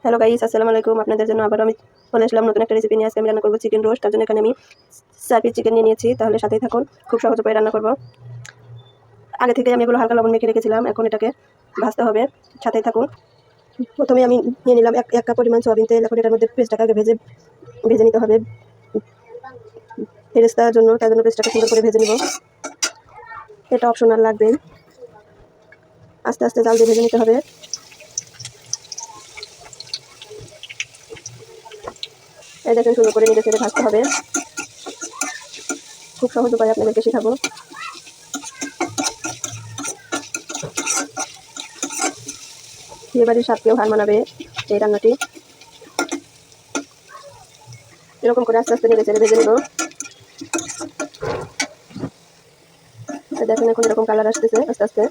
Hello guys, আসসালামু আলাইকুম। আপনাদের জন্য আবার আমি চলে আসলাম নতুন একটা রেসিপি নিয়ে। আজকে আমি রান্না করবো চিকেন রোস্ট। তার জন্য এখানে আমি 4 পিস চিকেন নিয়ে নিয়েছি। তাহলে সাথেই থাকুন, খুব সহজ উপায়ে রান্না করব। আগে থেকে আমি এগুলো হালকা লবণ মেখে রেখেছিলাম, এখন এটাকে ভাজতে হবে। সাথেই থাকুন। প্রথমে আমি নিয়ে নিলাম এক কাপ পরিমাণ সয়াবিন তেল। এখন এটার মধ্যে পেস্টটাকে আগে ভেজে নিতে হবে বেরেস্তার জন্য। তার জন্য পেস্টটাকে সুন্দর করে ভেজে নিব। এটা অপশনাল লাগবে, আস্তে আস্তে জাল দিয়ে ভেজে নিতে হবে। এই দেখেন, সুন্দর করে নেড়ে চেড়ে ভাজতে হবে। খুব সহজ উপায়ে আপনাদেরকে শেখাবো। বিয়েবাড়ির স্বাদকেও হার মানাবে এই রান্নাটি। এরকম করে আস্তে আস্তে নেড়ে চেড়ে ভেজে নেব। দেখেন, এখন এরকম কালার আসতেছে আস্তে আস্তে।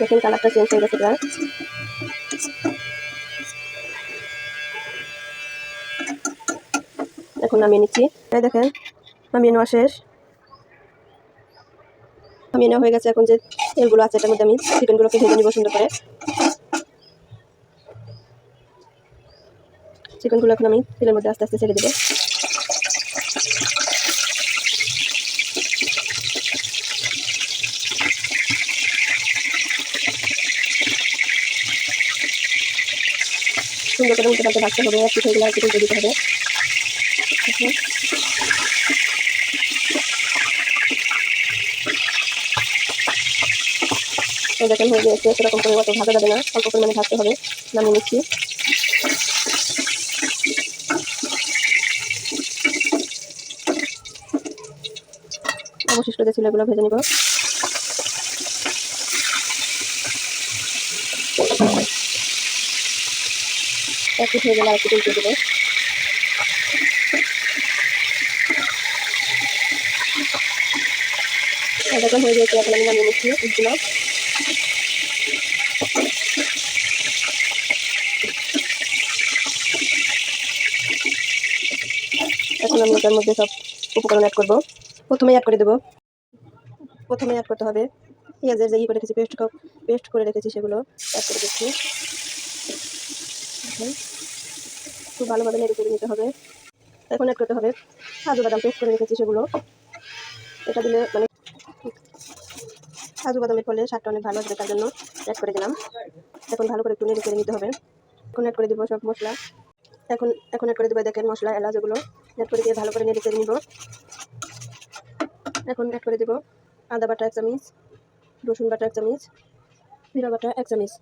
দেখেন, কালারটা চেঞ্জ হয়ে গেছে প্রায়। এখন নামিয়ে নিচ্ছি। এই দেখেন, নামিয়ে নেওয়া শেষ। নামিয়ে নেওয়া হয়ে গেছে। এখন যে তেলগুলো আছে এটার মধ্যে আমি চিকেনগুলোকে ভেজে নিব সুন্দর করে। চিকেনগুলো এখন আমি তেলের মধ্যে আস্তে আস্তে ছেড়ে দেবো। সুন্দর করে উল্টে পাল্টে ভাজতে হবে। একটু সেগুলো একটু উল্টে দিতে হবে। দেখেন, হয়ে গিয়েছে। সেরকম করে অত ভাজা যাবে না, অল্প পরিমাণে ভাজতে হবে। নামিয়ে নিচ্ছি। অবশিষ্ট যে ছিল এগুলো ভেজে নিব। একটু হয়ে গেলে আরেকটু উল্টে দেবো। দেখেন, হয়ে গিয়েছে। এখন আমি নামিয়ে নিচ্ছি এগুলো। এখন আমি এটার মধ্যে সব উপকরণ অ্যাড করবো। প্রথমে অ্যাড করতে হবে পেঁয়াজের যে করে রেখেছি, পেস্ট করে রেখেছি, সেগুলো অ্যাড করে দিচ্ছি। খুব ভালোভাবে নেড়ে চেড়ে নিতে হবে। এখন অ্যাড করতে হবে কাজু বাদাম, পেস্ট করে রেখেছি সেগুলো। এটা দিলে মানে কাজু বাদামের ফলে স্বাদটা অনেক ভালো আসবে, তার জন্য অ্যাড করে দিলাম। এখন ভালো করে একটু নেড়ে চেড়ে নিতে হবে। এখন অ্যাড করে দিব সব মশলা। এখন অ্যাড করে দেবো দেখেন মশলা, এলাচ, এগুলো অ্যাড করে দিয়ে ভালো করে নেড়ে চেড়ে নিব। এখন অ্যাড করে দেবো আদা বাটা 1 চামচ, রসুন বাটা 1 চামচ, জিরা বাটা 1 চামচ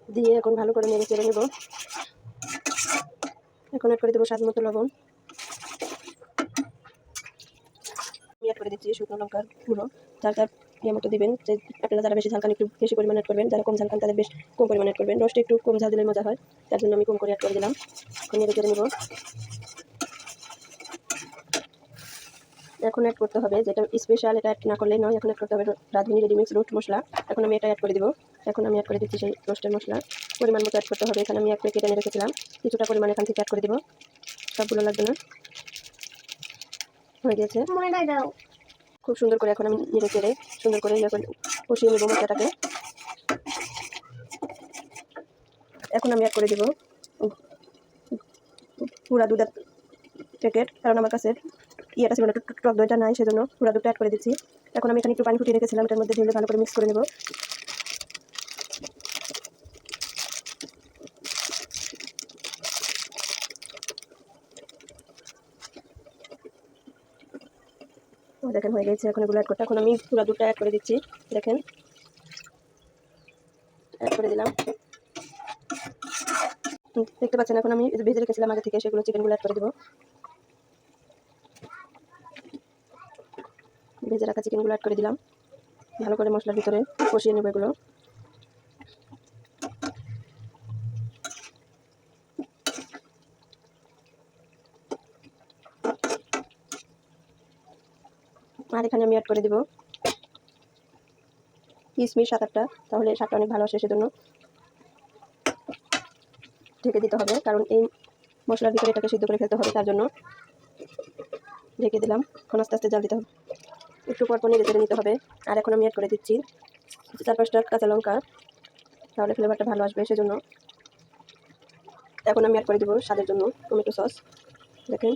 দিয়ে এখন ভালো করে নেড়ে চেড়ে নেব। এখন অ্যাড করে দেবো স্বাদ মতো লবণ। আমি অ্যাড করে দিচ্ছি শুকনো লঙ্কার গুঁড়ো। যার মতো দিবেন, যে আপনারা যারা বেশি ঝাল খান একটু বেশি পরিমাণে অ্যাড করবেন, যারা কম ঝাল খান তাদের বেশ কম পরিমাণে অ্যাড করবেন। রোস্টে একটু কম ঝাল দিলে মজা হয়, তার জন্য আমি কম করে অ্যাড করে দিলাম। এখন নেড়ে চেড়ে নেব। এখন অ্যাড করতে হবে যেটা স্পেশাল, এটা অ্যাড না করলেই নয়। এখন অ্যাড করতে হবে রাঁধুনি রেডিমিক্স রোস্ট মশলা। এখন আমি এটা অ্যাড করে দিব। এখন আমি অ্যাড করে দিচ্ছি সেই রোস্টের মশলা। পরিমাণ মতো অ্যাড করতে হবে। এখানে আমি 1 প্যাকেট এনে রেখেছিলাম, কিছুটা পরিমাণ এখান থেকে অ্যাড করে দিব। সবগুলো লাগবে না। হয়ে গেছে। খুব সুন্দর করে এখন আমি নেড়ে চেড়ে সুন্দর করে কষিয়ে নেব মশলাটাকে। এখন আমি অ্যাড করে দিব পুরা দুধের প্যাকেট, কারণ আমার কাছে ইয়েটা ছিল না, টক দইটা নাই, সেজন্য পুরা দুধটা অ্যাড করে দিচ্ছি। এখন আমি এখানে একটু পানি ফুটিয়ে রেখেছিলাম, এটার মধ্যে ঢেলে ভালো করে মিক্স করে নেব। দেখেন হয়ে গেছে। এখন এগুলো অ্যাড করতে, এখন আমি পুরা দুধটা অ্যাড করে দিচ্ছি। দেখেন, অ্যাড করে দিলাম। দেখতে পাচ্ছেন, এখন আমি ভেজে রেখেছিলাম আগে থেকে, সেগুলো চিকেনগুলো অ্যাড করে দেবো। ভেজে রাখা চিকেনগুলো অ্যাড করে দিলাম। ভালো করে মশলার ভিতরে কষিয়ে নেব এগুলো। আর এখানে আমি অ্যাড করে দিব কিশমিশ 7-8টা, তাহলে স্বাদটা অনেক ভালো আসে। সেজন্য ঢেকে দিতে হবে, কারণ এই মশলার ভিতরে এটাকে সিদ্ধ করে ফেলতে হবে, তার জন্য ঢেকে দিলাম। এখন আস্তে আস্তে জাল দিতে হবে, একটু পরপর নেড়ে চেড়ে নিতে হবে। আর এখন আমি অ্যাড করে দিচ্ছি 4-5টা কাঁচা লঙ্কা, তাহলে ফ্লেভারটা ভালো আসবে। সেজন্য এখন আমি অ্যাড করে দেবো স্বাদের জন্য টমেটো সস। দেখেন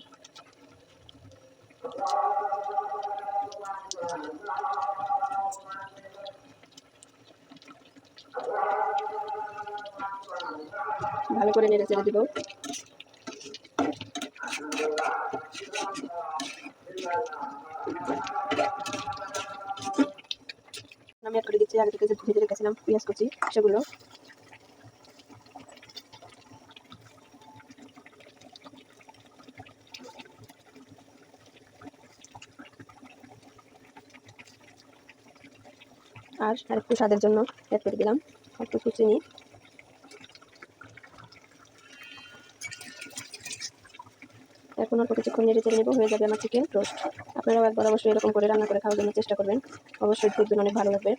ভালো করে নেড়ে চেড়ে দিব। আমি অ্যাড করে দিচ্ছি আগে থেকে যে ভেজে রেখেছিলাম পেঁয়াজ কুচি, সেগুলো। আর একটু স্বাদের জন্য অ্যাড করে দিলাম একটু চিনি। এখন অল্প কিছুক্ষণ নেড়ে চেড়ে নেবো, হয়ে যাবে আমার চিকেন রোস্ট। আপনারাও একবার অবশ্যই এরকম করে রান্না করে খাওয়ার জন্য চেষ্টা করবেন, অবশ্যই দেখবেন অনেক ভালো লাগবে।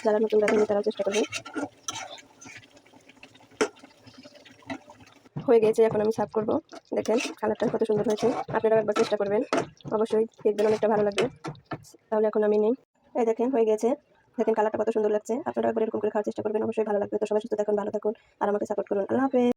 যারা নতুন রাঁধুনি তারাও চেষ্টা করবেন। হয়ে গেছে, এখন আমি সার্ভ করবো। দেখেন কালারটা কত সুন্দর হয়েছে, আপনারাও একবার চেষ্টা করবেন, অবশ্যই দেখবেন অনেকটা ভালো লাগবে। তাহলে এখন আমি নেই, এই দেখেন হয়ে গেছে। দেখেন কালারটা কত সুন্দর লাগছে, আপনারা একবার এরকম করে খাওয়ার চেষ্টা করবেন, অবশ্যই ভালো লাগবে। তো সবাই সুস্থ থাকুন, ভালো থাকুন, আর আমাকে সাপোর্ট করুন। আল্লাহ হাফেজ।